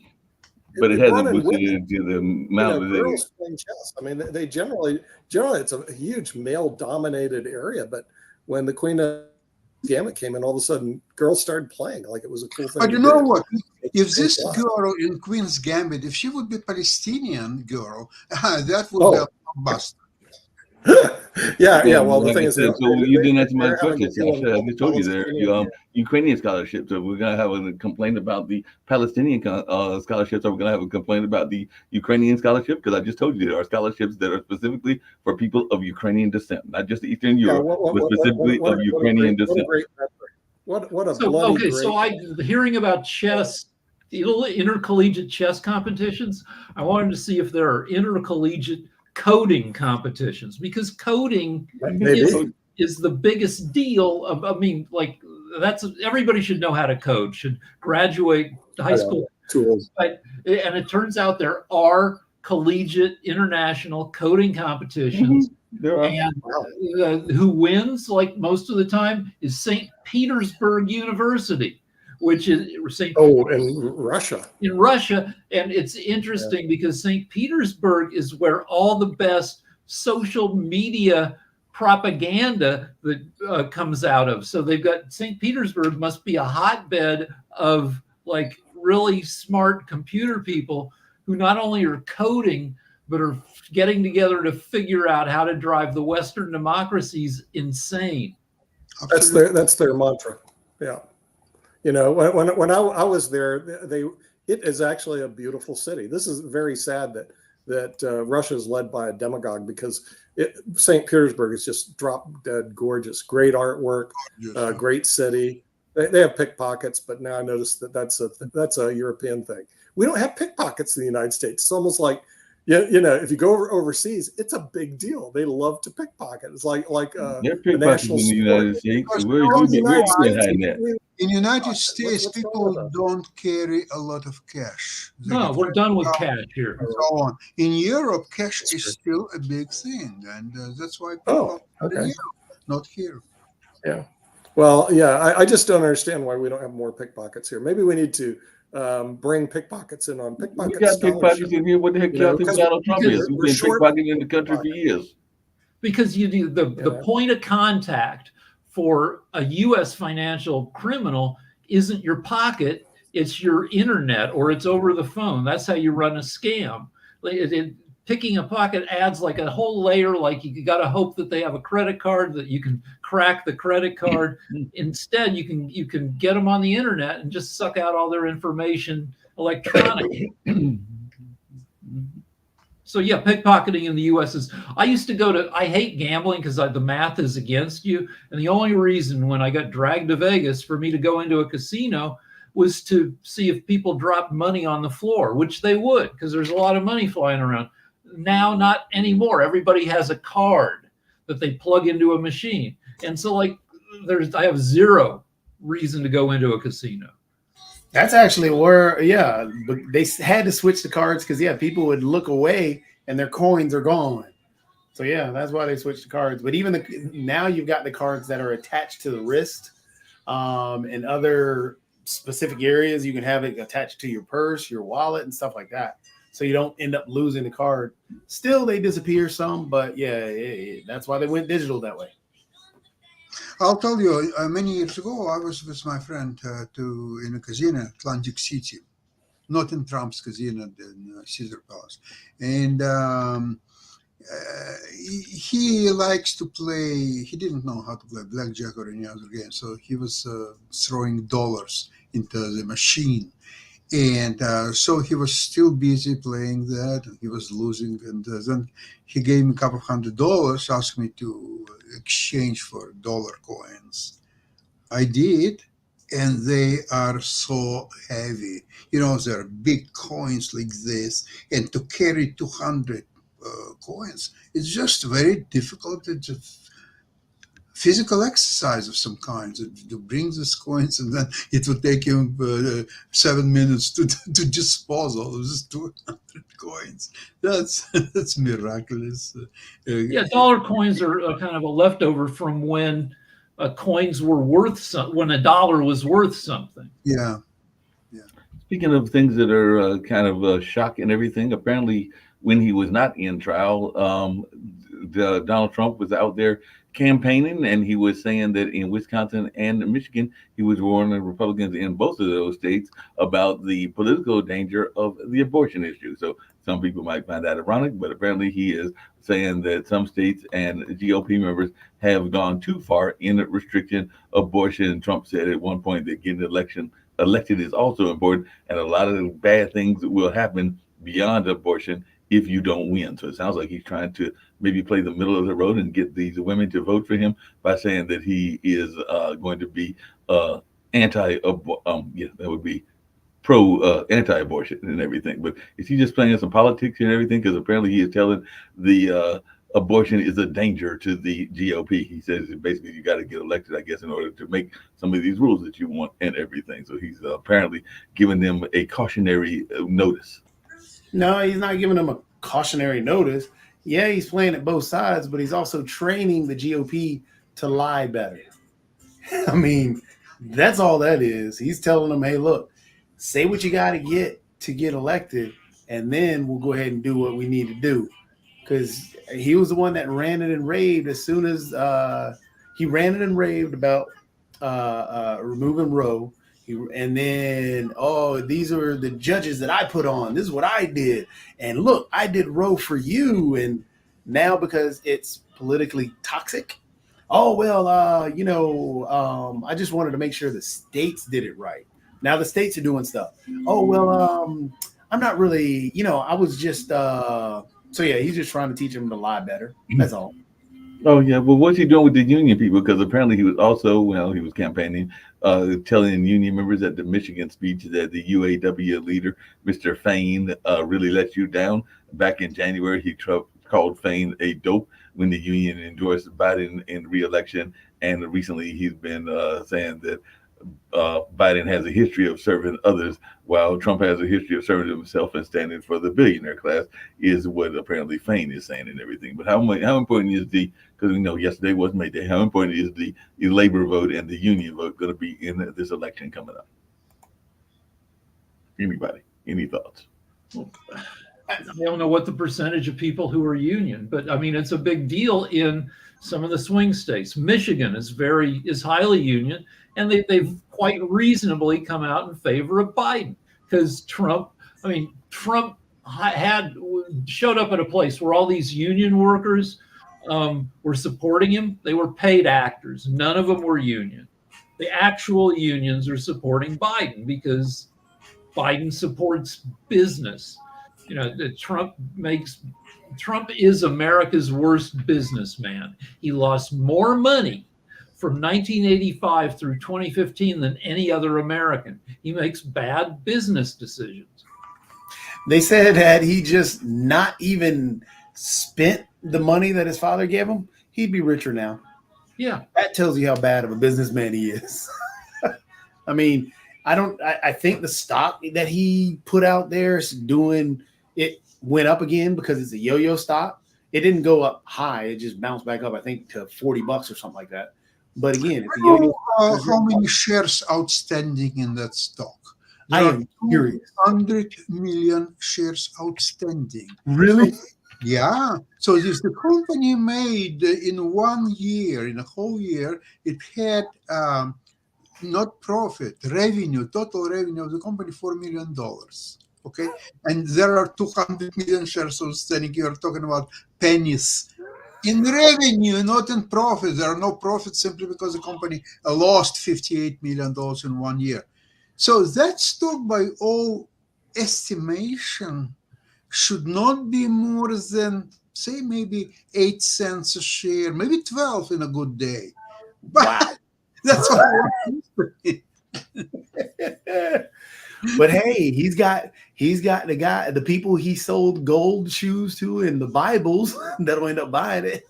but it hasn't boosted it to the amount that girls playing chess. I mean, they generally it's a huge male-dominated area, but when the Queen of Gambit came in, all of a sudden girls started playing like it was a cool thing. But you know what? If this girl in Queen's Gambit, if she would be Palestinian girl, that would be a blockbuster. Yeah. Well, the like thing I is, said, so you didn't answer my they're having question. to deal Sasha. I with just told you there, Palestinian. Ukrainian scholarships. So we're gonna have a complaint about the Palestinian scholarships. Or we're gonna have a complaint about the Ukrainian scholarship because I just told you there are scholarships that are specifically for people of Ukrainian descent, not just Eastern Yeah, Europe, but specifically of Ukrainian what a descent. great memory. What a So bloody okay, great. so I hearing about chess, the little intercollegiate chess competitions. I wanted to see if there are intercollegiate coding competitions because coding Maybe. is the biggest deal. I mean, like that's everybody should know how to code. Should graduate high school, Tools. but and it turns out there are collegiate international coding competitions. There are. And who wins, like most of the time, is St. Petersburg University, which is St. Oh, in Russia. in Russia. And it's interesting because St. Petersburg is where all the best social media propaganda that comes out of. So they've got St. Petersburg must be a hotbed of like really smart computer people who not only are coding but are getting together to figure out how to drive the Western democracies insane. That's their mantra. Yeah. You know, when I was there, it is actually a beautiful city. This is very sad that Russia is led by a demagogue because St. Petersburg is just drop dead gorgeous, great artwork, great city. They have pickpockets, but now I notice that's a European thing. We don't have pickpockets in the United States. It's almost like, you know, if you go overseas, it's a big deal. They love to pickpocket. It's like they're pickpockets in the United States. In the United States, people don't carry a lot of cash. No, we're done with cash here. And so on. In Europe, cash is still a big thing, and that's why people not here. Yeah. Well, yeah, I just don't understand why we don't have more pickpockets here. Maybe we need to bring pickpockets in on pickpockets. We got pickpockets in here. What the heck y'all think Donald Trump is? We've been pickpocketing in the country for years. Because you do the point of contact for a U.S. financial criminal isn't your pocket, it's your internet or it's over the phone. That's how you run a scam. Picking a pocket adds like a whole layer, like you got to hope that they have a credit card, that you can crack the credit card. Instead, you can get them on the internet and just suck out all their information electronically. So yeah, pickpocketing in the U.S. is. I used to go to. I hate gambling because the math is against you, and the only reason when I got dragged to Vegas for me to go into a casino was to see if people dropped money on the floor, which they would because there's a lot of money flying around. Now, not anymore. Everybody has a card that they plug into a machine, and so like I have zero reason to go into a casino. That's actually where, but they had to switch the cards because, people would look away and their coins are gone. So, that's why they switched the cards. But even now you've got the cards that are attached to the wrist and other specific areas. You can have it attached to your purse, your wallet, and stuff like that. So you don't end up losing the card. Still, they disappear some, but that's why they went digital that way. I'll tell you, many years ago, I was with my friend in a casino, Atlantic City, not in Trump's casino, in Caesar Palace. And he likes to play, he didn't know how to play blackjack or any other game. So he was throwing dollars into the machine. And so he was still busy playing that, and he was losing. And then he gave me a couple $100, asked me to exchange for dollar coins. I did, and they are so heavy. You know, they're big coins like this, and to carry 200 coins, it's just very difficult. It's a physical exercise of some kind to bring these coins, and then it would take him 7 minutes to dispose all of these 200 coins. That's miraculous. Dollar coins are kind of a leftover from when coins were worth when a dollar was worth something. Yeah. Speaking of things that are kind of shock and everything, apparently when he was not in trial, Donald Trump was out there campaigning, and he was saying that in Wisconsin and Michigan, he was warning Republicans in both of those states about the political danger of the abortion issue. So some people might find that ironic, but apparently he is saying that some states and GOP members have gone too far in restricting abortion. And Trump said at one point that getting elected is also important, and a lot of bad things will happen beyond abortion if you don't win. So it sounds like he's trying to maybe play the middle of the road and get these women to vote for him by saying that he is going to be anti, yeah, that would be pro anti-abortion and everything. But is he just playing some politics and everything? Because apparently he is telling the abortion is a danger to the GOP. He says that basically you got to get elected, I guess, in order to make some of these rules that you want and everything. So he's apparently giving them a cautionary notice. No, he's not giving them a cautionary notice. Yeah, he's playing at both sides, but he's also training the GOP to lie better. I mean, that's all that is. He's telling them, hey, look, say what you got to get elected, and then we'll go ahead and do what we need to do. Because he was the one that ranted and raved as soon as he ranted and raved about removing Roe. And then, oh, these are the judges that I put on. This is what I did. And look, I did Roe for you. And now because it's politically toxic, oh, well, I just wanted to make sure the states did it right. Now the states are doing stuff. Oh, well, I'm not really, I was just, so yeah, he's just trying to teach them to lie better. That's all. Oh, yeah. Well, what's he doing with the union people? Because apparently he was also, he was campaigning, telling union members at the Michigan speech that the UAW leader, Mr. Fain, really let you down. Back in January, he called Fain a dope when the union endorsed Biden in re-election. And recently he's been saying that Biden has a history of serving others, while Trump has a history of serving himself and standing for the billionaire class, is what apparently Fain is saying and everything. But how important is because we know yesterday was May Day, how important is the labor vote and the union vote going to be in this election coming up? Anybody? Any thoughts? I don't know what the percentage of people who are union, but I mean, it's a big deal in some of the swing states. Michigan is highly union, and they've quite reasonably come out in favor of Biden because Trump showed up at a place where all these union workers were supporting him. They were paid actors. None of them were union. The actual unions are supporting Biden because Biden supports business. Trump is America's worst businessman. He lost more money from 1985 through 2015 than any other American. He makes bad business decisions. They said that he just not even spent the money that his father gave him, he'd be richer now. Yeah. That tells you how bad of a businessman he is. I mean, I think the stock that he put out there is it went up again because it's a yo-yo stock. It didn't go up high. It just bounced back up, I think, to $40 or something like that. But again, it's a yo-yo. How many shares outstanding in that stock? I am curious. 100 million shares outstanding. Really? Yeah. So if the company made in 1 year, in a whole year, it had not profit, revenue, total revenue of the company, $4 million. Okay. And there are 200 million shares outstanding. You are talking about pennies. In revenue, not in profit. There are no profits simply because the company lost $58 million in 1 year. So that stock, by all estimation, should not be more than, say, maybe 8 cents a share, maybe 12 in a good day. But wow. That's what I want. But hey, he's got the people he sold gold shoes to and the Bibles that'll end up buying it.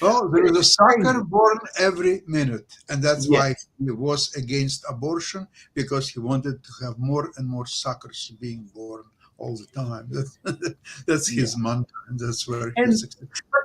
Well, there is a sucker born every minute, and that's why he was against abortion, because he wanted to have more and more suckers being born all the time. That's his mantra, and that's where he's successful.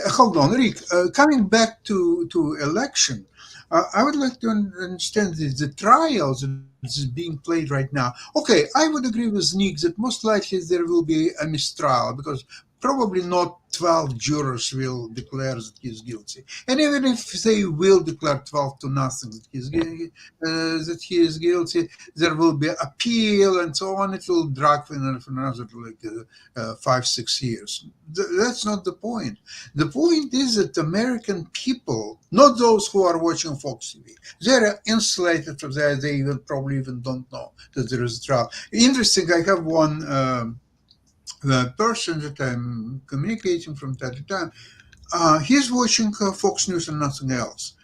Hold on, Rick. Coming back to election, I would like to understand the trials that is being played right now. Okay, I would agree with Nick that most likely there will be a mistrial because probably not 12 jurors will declare that he's guilty. And even if they will declare 12 to nothing that he is guilty, there will be appeal and so on. It will drag for another like 5-6 years. That's not the point. The point is that American people, not those who are watching Fox TV, they're insulated from that. They probably even don't know that there is a trial. Interesting, I have one the person that I'm communicating from time to time. He's watching Fox News and nothing else.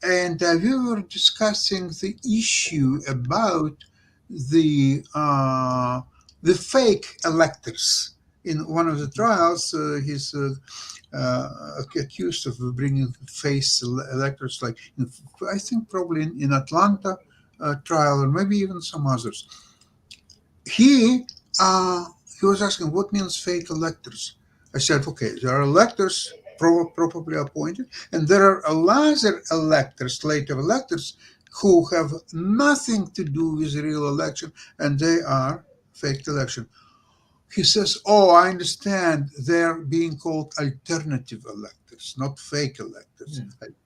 And we were discussing the issue about the fake electors. In one of the trials, he's accused of bringing face electors, like I think probably in Atlanta trial, or maybe even some others. He was asking, what means fake electors? I said, okay, there are electors probably appointed, and there are other electors, slate of electors, who have nothing to do with the real election, and they are fake election. He says, oh, I understand, they're being called alternative electors, not fake electors,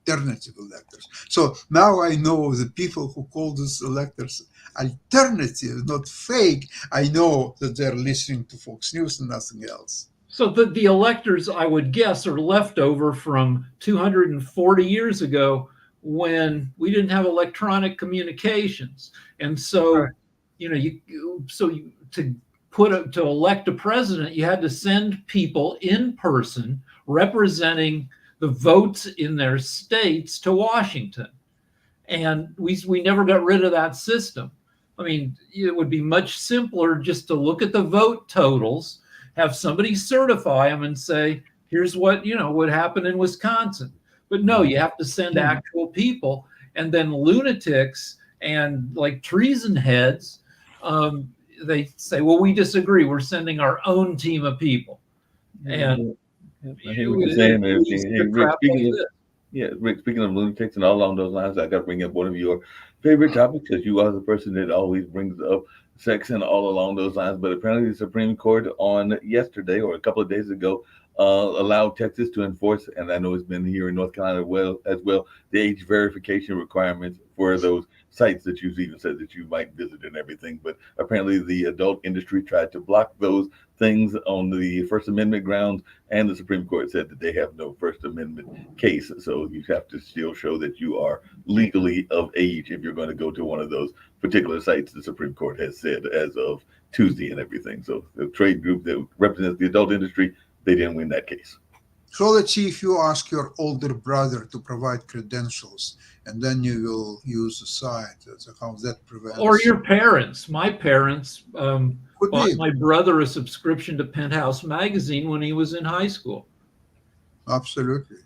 alternative electors. So now I know the people who call these electors alternative, not fake. I know that they're listening to Fox News and nothing else. So the electors, I would guess, are leftover from 240 years ago when we didn't have electronic communications. And so, to elect a president, you had to send people in person representing the votes in their states to Washington. And we never got rid of that system. I mean, it would be much simpler just to look at the vote totals, have somebody certify them and say, here's what happened in Wisconsin. But no, you have to send actual people, and then lunatics and like treason heads, they say, well, we disagree. We're sending our own team of people. And I hear what you're saying. Rick, speaking of lunatics and all along those lines, I got to bring up one of your favorite topics, because you are the person that always brings up sex and all along those lines. But apparently the Supreme Court on yesterday or a couple of days ago allowed Texas to enforce, and I know it's been here in North Carolina as well, the age verification requirements for those sites that you've even said that you might visit and everything. But apparently the adult industry tried to block those things on the First Amendment grounds, and the Supreme Court said that they have no First Amendment case. So you have to still show that you are legally of age if you're going to go to one of those particular sites, the Supreme Court has said as of Tuesday and everything. So the trade group that represents the adult industry, they didn't win that case. So let's see if you ask your older brother to provide credentials, and then you will use the site. That's how that prevents. Or your parents. My parents bought my brother a subscription to Penthouse magazine when he was in high school. Absolutely.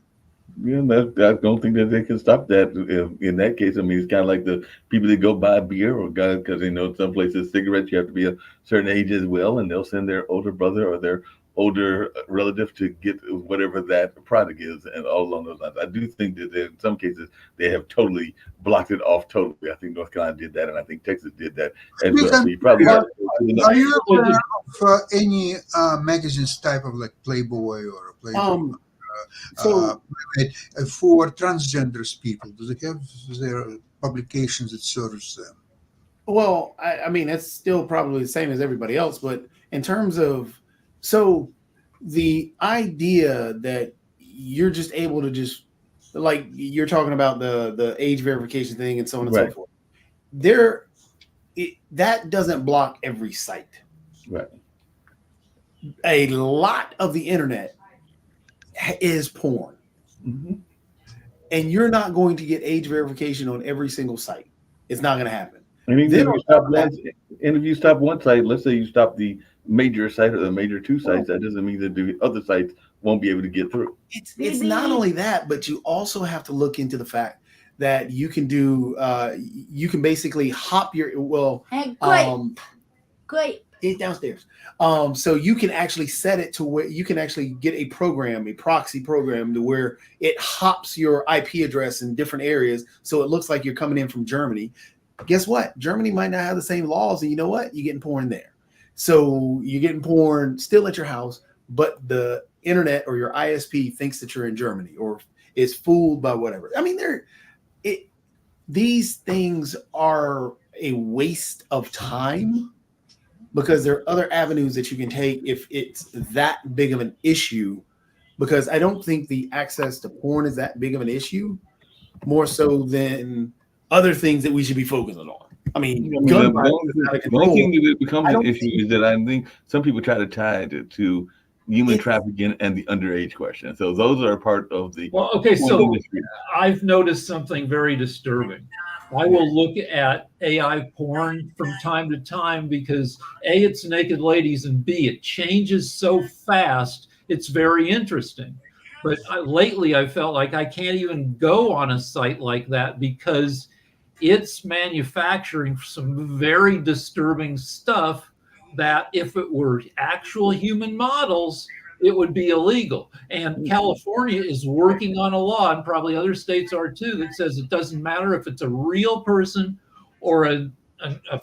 Yeah, I don't think that they can stop that in that case. I mean, it's kind of like the people that go buy beer or guys, because some places cigarettes, you have to be a certain age as well, and they'll send their older brother or their older relative to get whatever that product is, and all along those lines. I do think that in some cases they have totally blocked it off totally. I think North Carolina did that, and I think Texas did that as well. So you probably are you aware of any magazines type of like Playboy or Playboy? For transgenders people, do they have their publications that serves them? Well, I mean, it's still probably the same as everybody else, but in terms of, so the idea that you're just able to just, like you're talking about the age verification thing and so on and so forth, that doesn't block every site. Right. A lot of the internet is porn. Mm-hmm. And you're not going to get age verification on every single site. It's not going to happen. And if you stop one site, let's say you stop the major site or the major two sites, that doesn't mean that the other sites won't be able to get through. It's not only that, but you also have to look into the fact that you can do, you can basically hop your, Great. It's downstairs. So you can actually set it to where you can actually get a program, a proxy program, to where it hops your IP address in different areas. So it looks like you're coming in from Germany. Guess what? Germany might not have the same laws. And you know what? You're getting porn there. So you're getting porn still at your house, but the internet or your ISP thinks that you're in Germany or is fooled by whatever. I mean, these things are a waste of time because there are other avenues that you can take if it's that big of an issue. Because I don't think the access to porn is that big of an issue, more so than other things that we should be focusing on. I mean, gun violence is out of control. One thing that becomes an issue is that I think some people try to tie it to human trafficking and the underage question. So those are part of the industry. I've noticed something very disturbing. I will look at AI porn from time to time because A, it's naked ladies, and B, it changes so fast. It's very interesting. But lately I felt like I can't even go on a site like that because it's manufacturing some very disturbing stuff that if it were actual human models, it would be illegal. And California is working on a law, and probably other states are too, that says it doesn't matter if it's a real person or a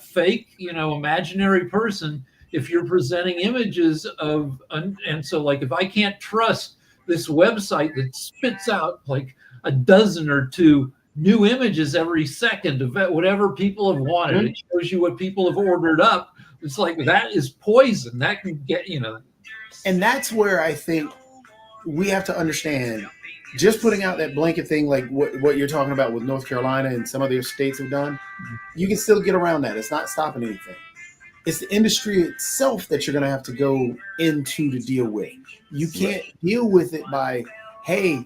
fake, imaginary person, if you're presenting images of, and so like if I can't trust this website that spits out like a dozen or two new images every second of whatever people have wanted, it shows you what people have ordered up. It's like that is poison. That can get, And that's where I think we have to understand, just putting out that blanket thing like what you're talking about with North Carolina and some other states have done, you can still get around that. It's not stopping anything. It's the industry itself that you're going to have to go into to deal with. You can't deal with it by, hey,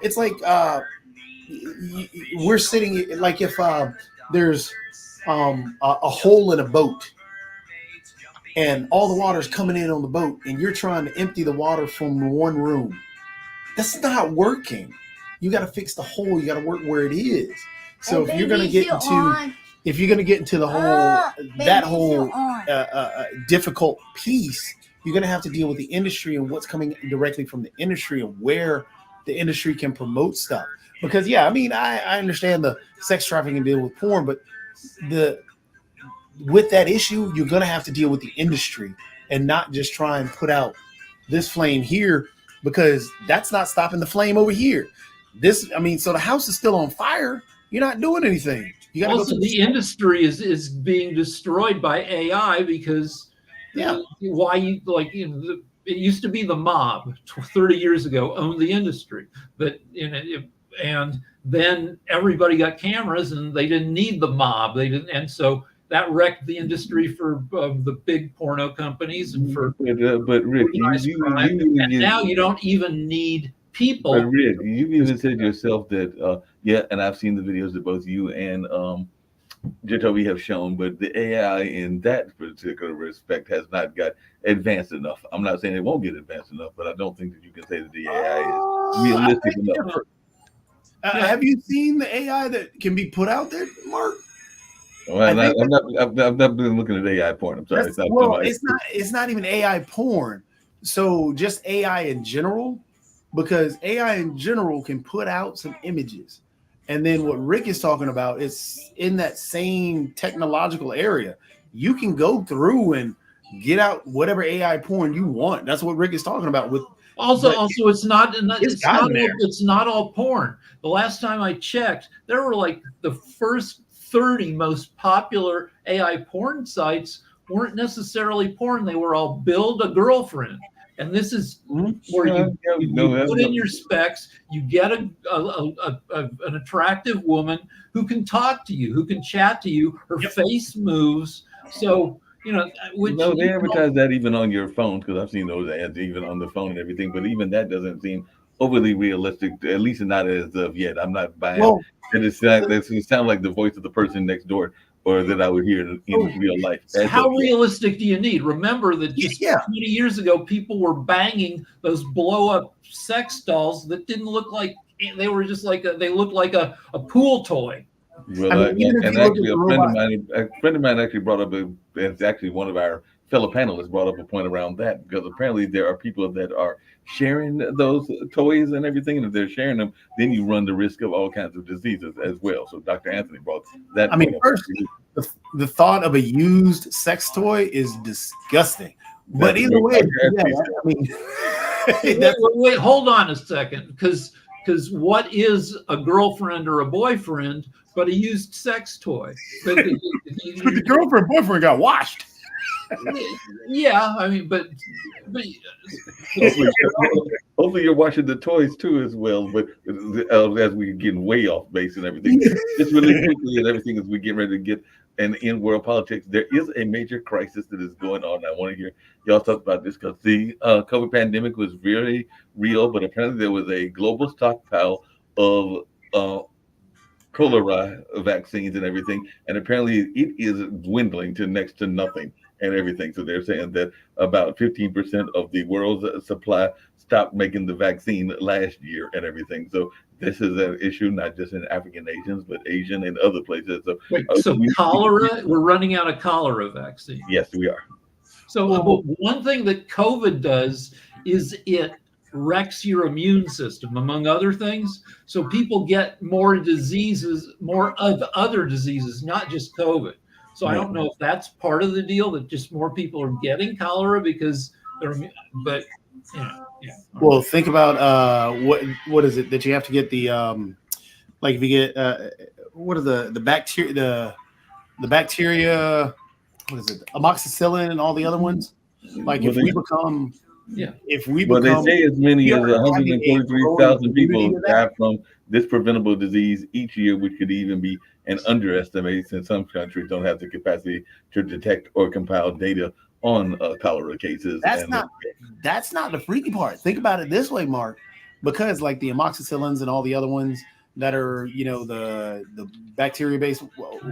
it's like we're sitting, like if there's a hole in a boat and all the water's coming in on the boat and you're trying to empty the water from one room. That's not working. You got to fix the hole. You got to work where it is. So if you're going to get into the whole difficult piece, you're going to have to deal with the industry and what's coming directly from the industry and where the industry can promote stuff. Because I understand the sex trafficking deal with porn, but with that issue, you're going to have to deal with the industry and not just try and put out this flame here, because that's not stopping the flame over here. So the house is still on fire. You're not doing anything. You got to also, the industry is being destroyed by AI because it used to be the mob 30 years ago owned the industry, but and then everybody got cameras and they didn't need the mob. And so that wrecked the industry for the big porno companies and for but Rick, and now you don't even need people. But Rick, you've even said yourself that and I've seen the videos that both you and Jacoby have shown, but the AI in that particular respect has not got advanced enough. I'm not saying it won't get advanced enough, but I don't think that you can say that the AI is realistic enough. Have you seen the AI that can be put out there, Mark? Well, I've not been looking at AI porn. I'm sorry. It's not even AI porn. So just AI in general, because AI in general can put out some images. And then what Rick is talking about is in that same technological area. You can go through and get out whatever AI porn you want. That's what Rick is talking about. Also, it's not all porn. The last time I checked, there were like the first 30 most popular AI porn sites weren't necessarily porn. They were all build a girlfriend. And this is where you put in your specs, you get an attractive woman who can talk to you, who can chat to you, her face moves. So, they advertise that even on your phone, because I've seen those ads even on the phone and everything, but even that doesn't seem overly realistic, at least not as of yet. I'm not buying it. It sounds like the voice of the person next door, or that I would hear in real life. How realistic do you need? Remember that just 20 years ago, people were banging those blow-up sex dolls that didn't look like, they were just like, they looked like a pool toy. Well, and actually, a friend of mine actually brought up it's actually one of our fellow panelists brought up a point around that, because apparently there are people that are sharing those toys and everything, and if they're sharing them, then you run the risk of all kinds of diseases as well. So Dr. Anthony brought that. First, the thought of a used sex toy is disgusting. But either way, yeah, I mean, wait, hold on a second, because what is a girlfriend or a boyfriend but a used sex toy? but the girlfriend boyfriend got washed. Yeah, I mean, but hopefully you're watching the toys too as well. But as we're getting way off base and everything, just really quickly and everything as we get ready to get and in world politics, there is a major crisis that is going on. I want to hear y'all talk about this because the COVID pandemic was very real, but apparently there was a global stockpile of cholera vaccines and everything, and apparently it is dwindling to next to nothing and everything. So they're saying that about 15% of the world's supply stopped making the vaccine last year and everything. So this is an issue not just in African nations, but Asian and other places. So, so cholera, we're running out of cholera vaccine. Yes, we are. So one thing that COVID does is it wrecks your immune system, among other things. So people get more diseases, more of other diseases, not just COVID. So I don't know if that's part of the deal, that just more people are getting cholera because they're, but yeah. Well, think about what is it that you have to get the like if you get what are the bacteria the bacteria, what is it, amoxicillin and all the other ones? Like if we become they say as many as 143,000 people die from this preventable disease each year, which could even be an underestimate since some countries don't have the capacity to detect or compile data on cholera cases. That's not the freaky part. Think about it this way, Mark, because like the amoxicillins and all the other ones that are, the bacteria based,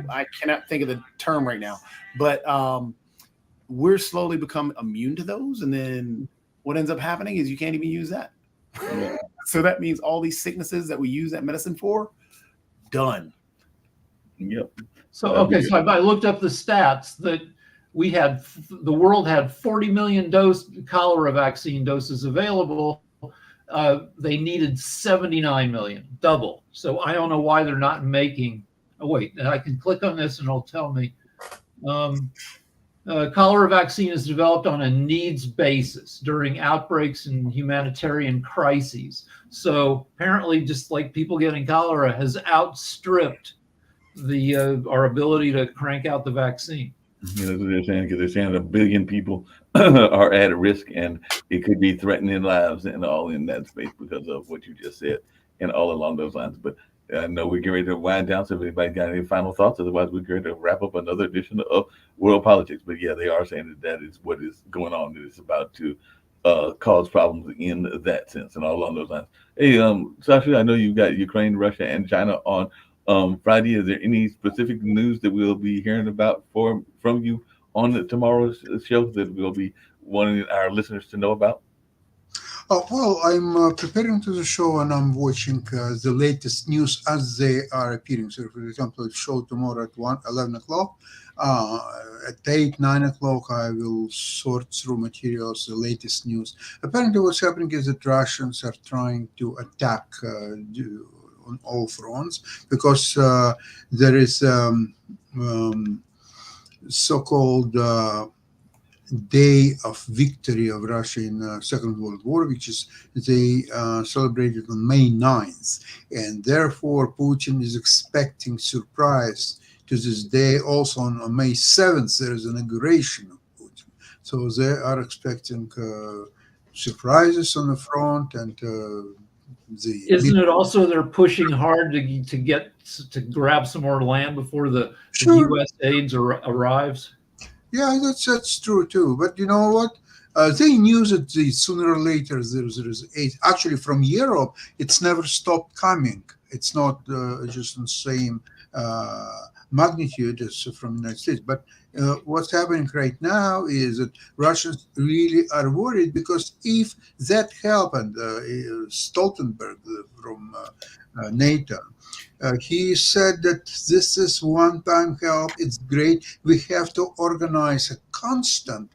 I cannot think of the term right now, but we're slowly becoming immune to those, and then what ends up happening is you can't even use that. Yeah. So that means all these sicknesses that we use that medicine for, done. Yep. So I looked up the stats that the world had 40 million cholera vaccine doses available. They needed 79 million, double. So I don't know why they're not making. Oh wait, I can click on this and it'll tell me. Cholera vaccine is developed on a needs basis during outbreaks and humanitarian crises. So apparently, just like people getting cholera has outstripped our ability to crank out the vaccine. That's what they're saying, because they're saying 1 billion people are at risk, and it could be threatening lives and all in that space because of what you just said and all along those lines. But I know we're getting ready to wind down, so if anybody got any final thoughts, otherwise we're going to wrap up another edition of World Politics. But yeah, they are saying that is what is going on. It is about to cause problems in that sense and all along those lines. Hey, Sasha, I know you got Ukraine, Russia, and China on Friday. Is there any specific news that we'll be hearing about from you on tomorrow's show that we'll be wanting our listeners to know about? Well, I'm preparing to the show and I'm watching the latest news as they are appearing. So, for example, the show tomorrow at 11 o'clock. At 8, 9 o'clock, I will sort through materials, the latest news. Apparently, what's happening is that Russians are trying to attack on all fronts because there is so-called Day of Victory of Russia in Second World War, which is they celebrated on May 9th. And therefore, Putin is expecting surprise to this day. Also on May 7th, there is an inauguration of Putin. So they are expecting surprises on the front and Isn't it also they're pushing hard to grab some more land before the U.S. aids arrives? Yeah, that's true too. But you know what? They knew that sooner or later there is aid. Actually, from Europe, it's never stopped coming. It's not just the same magnitude as from the United States. But what's happening right now is that Russians really are worried because if that happened, Stoltenberg from NATO, he said that this is one-time help. It's great. We have to organize a constant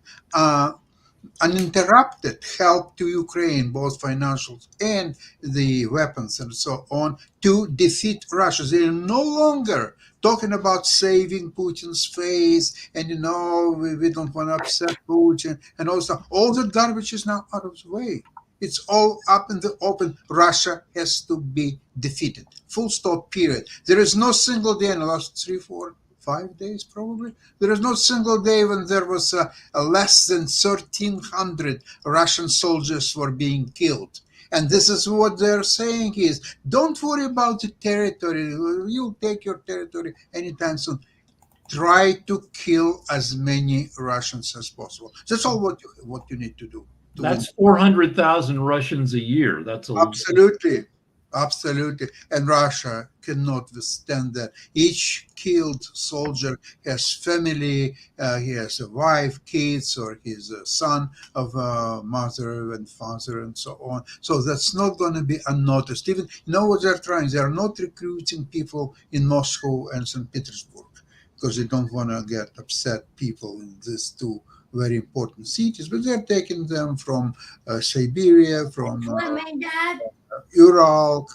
uninterrupted help to Ukraine, both financial and the weapons and so on, to defeat Russia. They are no longer talking about saving Putin's face and, we don't want to upset Putin and also all that garbage is now out of the way. It's all up in the open. Russia has to be defeated. Full stop, period. There is no single day in the last 3, 4, 5 days probably. There is no single day when there was less than 1,300 Russian soldiers were being killed. And this is what they're saying is, don't worry about the territory. You'll take your territory anytime soon. Try to kill as many Russians as possible. That's all what you need to do. That's 400,000 Russians a year. That's absolutely. And Russia cannot withstand that. Each killed soldier has family, he has a wife, kids, or he's a son of a mother and father and so on. So that's not going to be unnoticed. Even, what they're trying? They are not recruiting people in Moscow and St. Petersburg because they don't want to get upset people in these two very important cities, but they're taking them from Siberia, from Ural,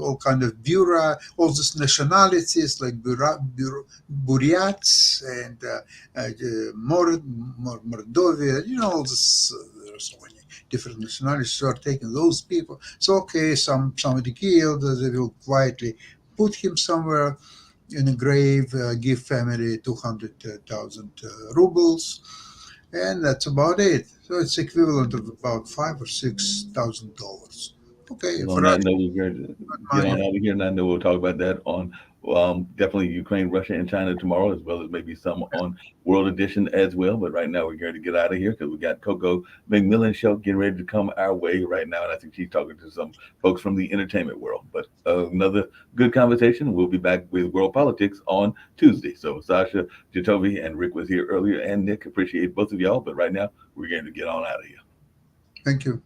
all kind of Bura, all these nationalities like Buryats and Mordovia, all this, there are so many different nationalities who are taking those people. So, okay, somebody killed, they will quietly put him somewhere in a grave, give family 200,000 rubles, and that's about it. So it's equivalent of about $5,000 or $6,000. Okay. On that note, we're going to get on out of here, and I know we'll talk about that on definitely Ukraine, Russia, and China tomorrow, as well as maybe some on World Edition as well. But right now, we're going to get out of here because we got Coco McMillan show getting ready to come our way right now, and I think she's talking to some folks from the entertainment world. But another good conversation. We'll be back with World Politics on Tuesday. So Sasha, Jacoby, and Rick was here earlier, and Nick. Appreciate both of y'all. But right now, we're going to get on out of here. Thank you.